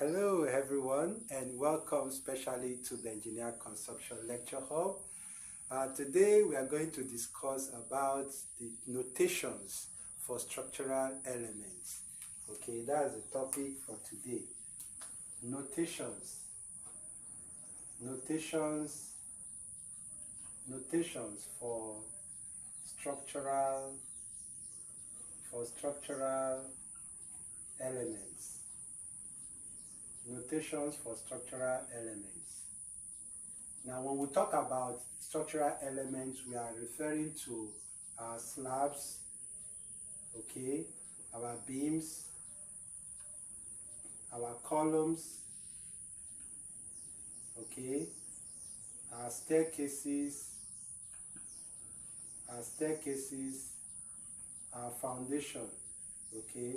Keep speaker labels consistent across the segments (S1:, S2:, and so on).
S1: Hello everyone and welcome specially to the Engineer Construction Lecture Hub. Today we are going to discuss about the notations for structural elements. Okay, that's the topic for today. Notations. Notations for structural elements. Notations for structural elements. Now, when we talk about structural elements, we are referring to our slabs, okay, our beams, our columns, okay, our staircases, our foundation, okay,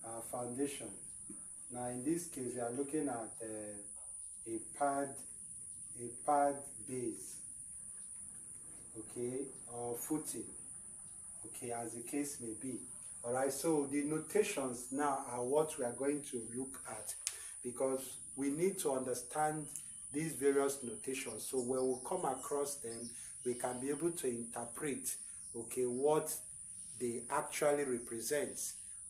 S1: our foundation. Now, in this case, we are looking at a pad base, okay, or footing, okay, as the case may be. All right, so the notations now are what we are going to look at, because we need to understand these various notations. So when we come across them, we can be able to interpret, okay, what they actually represent,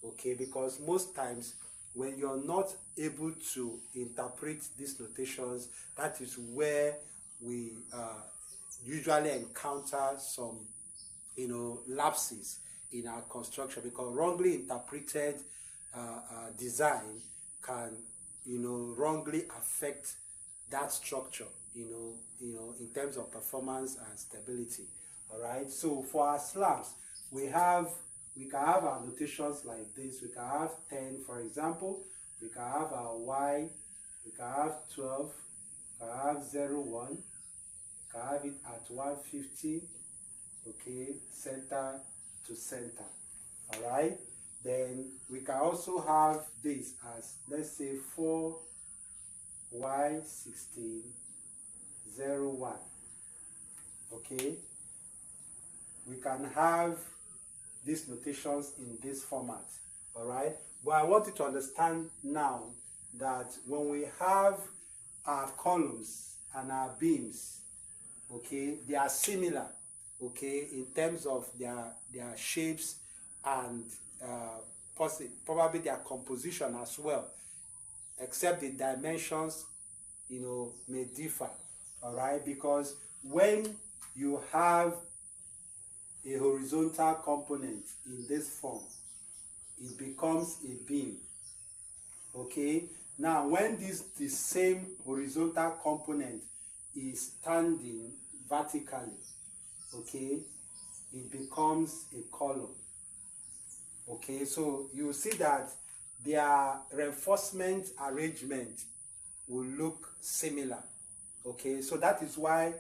S1: okay, because most times when you're not able to interpret these notations, that is where we usually encounter some, lapses in our construction, because wrongly interpreted design can, wrongly affect that structure, in terms of performance and stability. All right. So for our slabs, we can have our notations like this. We can have 10, for example. We can have our Y. We can have 12. We can have 0, 1. We can have it at 150. Okay, center to center. All right. Then we can also have this as, let's say, 4, Y, 16, 0, 1. Okay. We can have these notations in this format. All right. But I want you to understand now that when we have our columns and our beams, okay, they are similar, okay, in terms of their shapes and probably their composition as well, except the dimensions, may differ. All right, because when you have a horizontal component in this form, it becomes a beam. Okay, now when the same horizontal component is standing vertically, okay, it becomes a column. Okay, so you see that their reinforcement arrangement will look similar. Okay, so that is why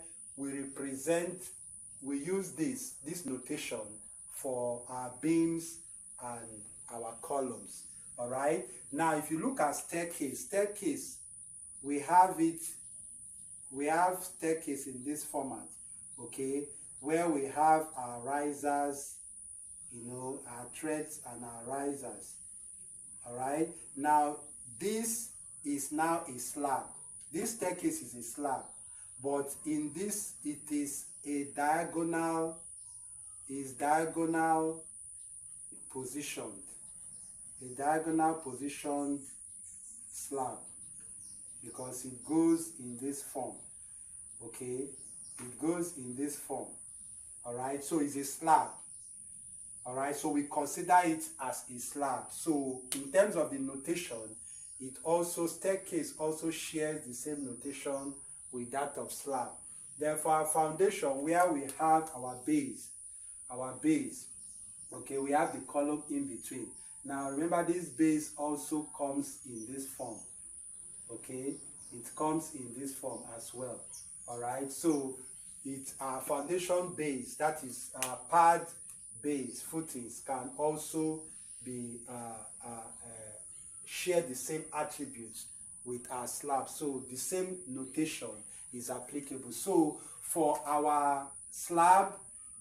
S1: we use this notation for our beams and our columns. All right. Now, if you look at staircase, we have staircase in this format, okay, where we have our risers, our treads and our risers. All right. Now, this is now a slab. This staircase is a slab, but in this, it is a diagonal positioned, slab, because it goes in this form. Okay, it goes in this form. All right, so it's a slab. All right, so we consider it as a slab. So in terms of the notation, staircase also shares the same notation with that of slab. Then for our foundation, where we have our base, okay, we have the column in between. Now remember, this base also comes in this form. Okay, it comes in this form as well. All right, so it's our foundation base, that is our pad base, footings, can also be share the same attributes with our slab. So the same notation is applicable. So for our slab,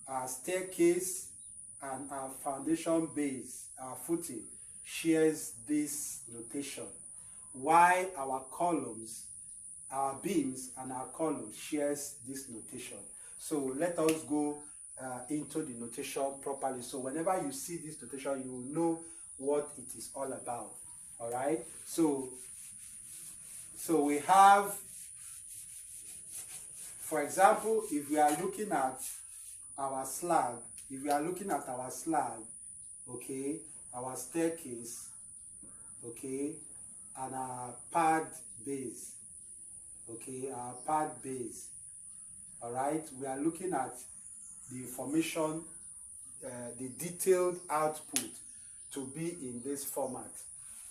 S1: our staircase, and our foundation base, our footing, shares this notation. why our columns, our beams and our columns shares this notation. So let us go into the notation properly. So whenever you see this notation, you will know what it is all about. All right. So we have, for example, if we are looking at our slab, okay, our staircase, okay, and our pad base, okay, our pad base, all right, we are looking at the information, the detailed output to be in this format,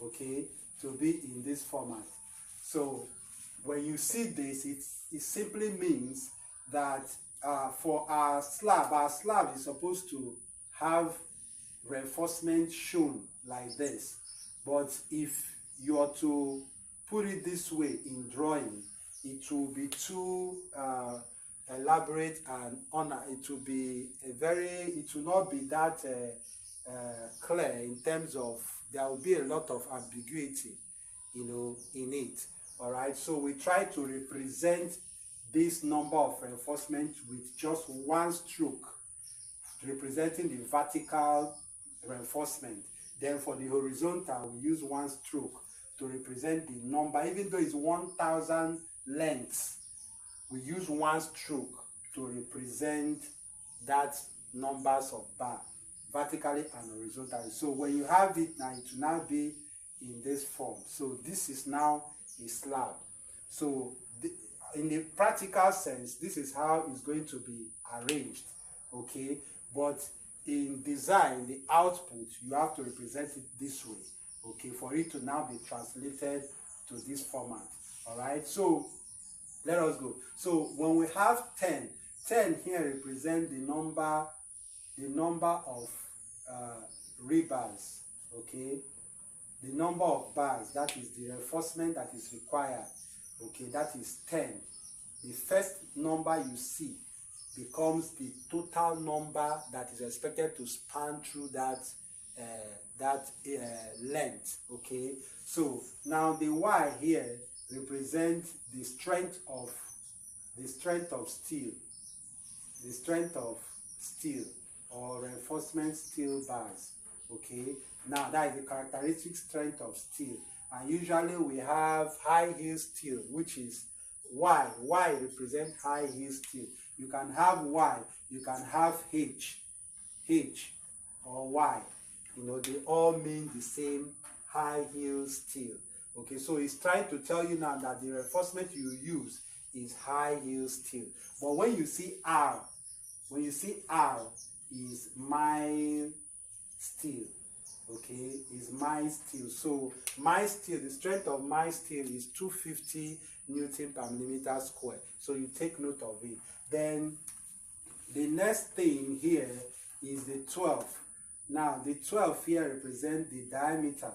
S1: okay, to be in this format. So when you see this, it simply means that for our slab is supposed to have reinforcement shown like this. But if you are to put it this way in drawing, it will be too elaborate and it will not be that clear in terms of, there will be a lot of ambiguity, you know, in it. All right, so we try to represent this number of reinforcement with just one stroke, representing the vertical reinforcement. Then for the horizontal, we use one stroke to represent the number. Even though it's 1,000 lengths, we use one stroke to represent that numbers of bar, vertically and horizontally. So when you have it now, it will now be in this form. So this is now a slab. So in the practical sense, this is how it's going to be arranged, okay? But in design, the output, you have to represent it this way, okay, for it to now be translated to this format. All right, so let us go. So when we have 10 here represent the number of rebars, okay, the number of bars, that is the reinforcement that is required, okay, that is 10. The first number you see becomes the total number that is expected to span through that length, okay. So now the Y here represents the strength of steel or reinforcement steel bars, okay. Now that is the characteristic strength of steel, and usually we have high heel steel, which is Y represents high heel steel. You can have Y, you can have H or Y, you know, they all mean the same, high heel steel, okay. So it's trying to tell you now that the reinforcement you use is high heel steel. But when you see R is mile steel, okay, is mile steel. So mile steel, the strength of mile steel is 250 Newton per millimeter square. So you take note of it. Then the next thing here is the 12. Now the 12 here represents the diameter,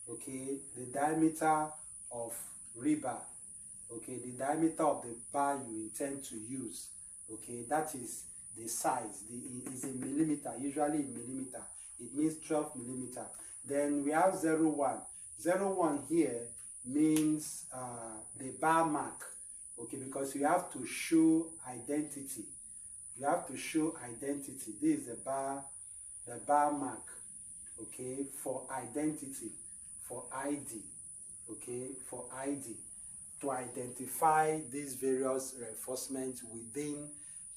S1: okay, the diameter of rebar, okay, the diameter of the bar you intend to use, okay, that is the size. Is in millimeter, usually in millimeter. It means 12 millimeter. Then we have 01. 01 here means the bar mark, okay, because you have to show identity. You have to show identity. This is the bar mark, okay, for identity, for ID, okay, for ID, to identify these various reinforcements within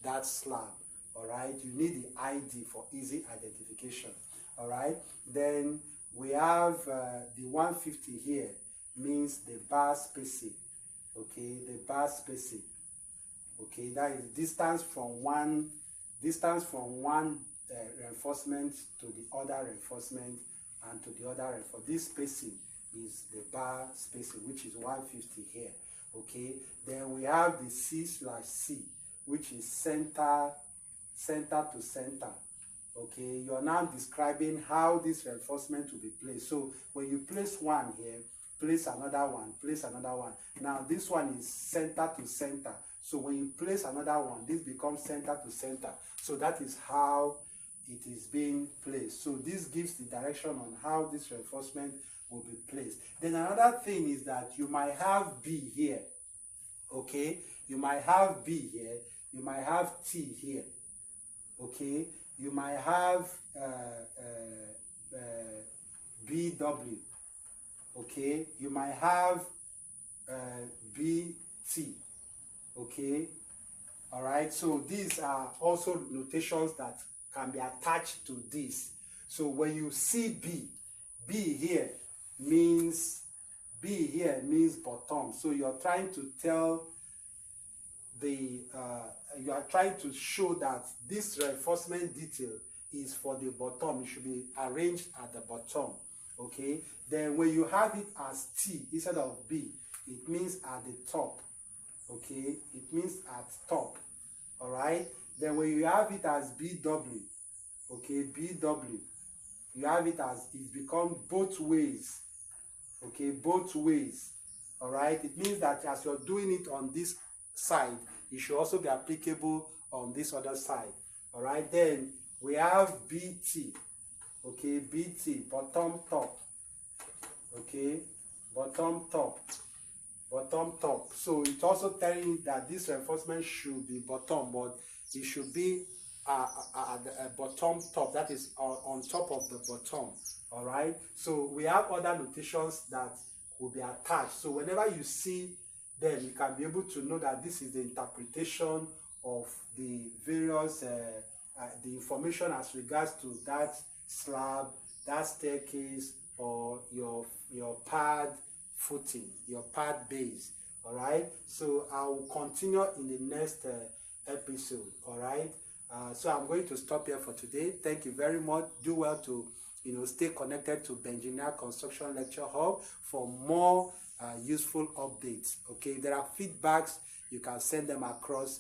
S1: that slab. All right, you need the ID for easy identification. All right, then we have the 150 here means the bar spacing, okay, the bar spacing, okay, that is distance from one reinforcement to the other reinforcement and to the other reinforcement. This spacing is the bar spacing, which is 150 here, okay. Then we have the C/C, which is center to center, okay. You are now describing how this reinforcement will be placed. So when you place one here, place another one, place another one. Now this one is center to center. So when you place another one, this becomes center to center. So that is how it is being placed. So this gives the direction on how this reinforcement will be placed. Then another thing is that you might have B here, okay? You might have B here, you might have T here, okay? You might have BW, okay? You might have BT, okay? All right, so these are also notations that can be attached to this. So when you see B here means bottom. So you're trying to tell the you are trying to show that this reinforcement detail is for the bottom. It should be arranged at the bottom. Okay, then when you have it as T instead of B, it means at the top. Okay, it means at top. All right, then when you have it as BW, okay, BW, you have it as it's become both ways. Okay, both ways. All right, it means that as you're doing it on this side, it should also be applicable on this other side. All right, then we have BT. Okay, BT, bottom top. Okay, bottom top. Bottom top. So it's also telling you that this reinforcement should be bottom, but it should be at the bottom top, that is on top of the bottom. All right, so we have other notations that will be attached. So whenever you see them, you can be able to know that this is the interpretation of the various the information as regards to that slab, that staircase, or your pad footing, your pad base. All right, so I will continue in the next episode. All right, so I'm going to stop here for today. Thank you very much. Do well to stay connected to Bengineer Construction Lecture Hub for more useful updates. Okay, if there are feedbacks, you can send them across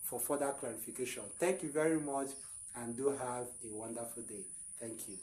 S1: for further clarification. Thank you very much, and do have a wonderful day. Thank you.